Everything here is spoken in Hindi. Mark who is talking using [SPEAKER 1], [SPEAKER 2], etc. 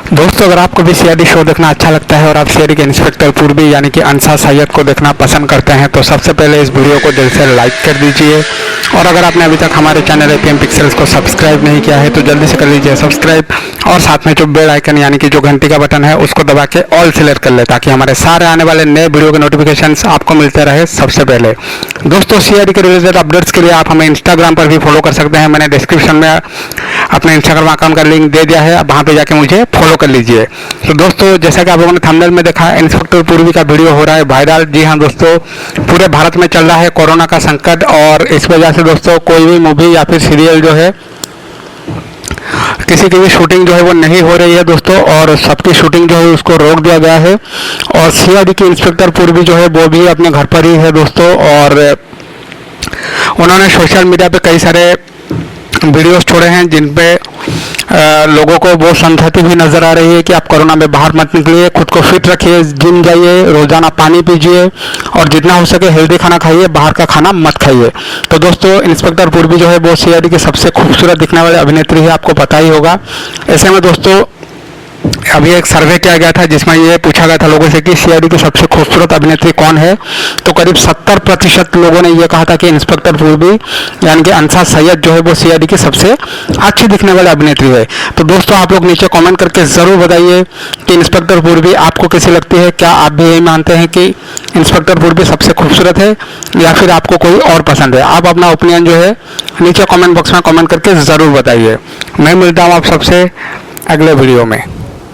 [SPEAKER 1] दोस्तों, अगर आपको भी सीआईडी शो देखना अच्छा लगता है और आप सीआईडी के इंस्पेक्टर पूर्वी यानी कि अंसा सैयद को देखना पसंद करते हैं तो सबसे पहले इस वीडियो को दिल से लाइक कर दीजिए। और अगर आपने अभी तक हमारे चैनल एपीएम पिक्सेल्स को सब्सक्राइब नहीं किया है तो जल्दी से कर लीजिए सब्सक्राइब, और साथ में जो बेल आइकन यानी कि जो घंटी का बटन है उसको दबा के ऑल सेलेक्ट कर ले, ताकि हमारे सारे आने वाले नए वीडियो के नोटिफिकेशन आपको मिलते रहे सबसे पहले। दोस्तों, सीआईडी के रिलेटेड अपडेट्स के लिए आप हमें इंस्टाग्राम पर भी फॉलो कर सकते हैं। मैंने डिस्क्रिप्शन में अपने इंस्टाग्राम अकाउंट का लिंक दे दिया है, वहाँ पे जाके मुझे फॉलो कर लीजिए। तो दोस्तों, जैसा कि आप लोगों ने थंबनेल में देखा, इंस्पेक्टर पूर्वी का वीडियो हो रहा है वायरल। जी हाँ दोस्तों, पूरे भारत में चल रहा है कोरोना का संकट, और इस वजह से दोस्तों कोई भी मूवी या फिर सीरियल जो है, किसी की भी शूटिंग जो है वो नहीं हो रही है दोस्तों, और सबकी शूटिंग जो है उसको रोक दिया गया है। और सीआईडी की इंस्पेक्टर पूर्वी जो है वो भी अपने घर पर ही है दोस्तों, और उन्होंने सोशल मीडिया पे कई सारे वीडियोस छोड़े हैं जिन पे लोगों को वो समझाती हुई नजर आ रही है कि आप कोरोना में बाहर मत निकलिए, खुद को फिट रखिए, जिम जाइए, रोजाना पानी पीजिए और जितना हो सके हेल्दी खाना खाइए, बाहर का खाना मत खाइए। तो दोस्तों, इंस्पेक्टर पूर्वी जो है वो सीआईडी की सबसे खूबसूरत दिखने वाले अभिनेत्री है, आपको पता ही होगा। ऐसे में दोस्तों, अभी एक सर्वे किया गया था जिसमें ये पूछा गया था लोगों से कि सीआईडी की सबसे खूबसूरत अभिनेत्री कौन है, तो करीब 70% लोगों ने ये कहा था कि इंस्पेक्टर पूर्वी यानी कि अंसा सैयद जो है वो सीआईडी की सबसे अच्छी दिखने वाली अभिनेत्री है। तो दोस्तों, आप लोग नीचे कमेंट करके ज़रूर बताइए कि इंस्पेक्टर पूर्वी आपको कैसी लगती है। क्या आप भी यही मानते हैं कि इंस्पेक्टर पूर्वी सबसे खूबसूरत है, या फिर आपको कोई और पसंद है? आप अपना ओपिनियन जो है नीचे कमेंट बॉक्स में कमेंट करके ज़रूर बताइए। मैं मिलता हूँ आप सबसे अगले वीडियो में।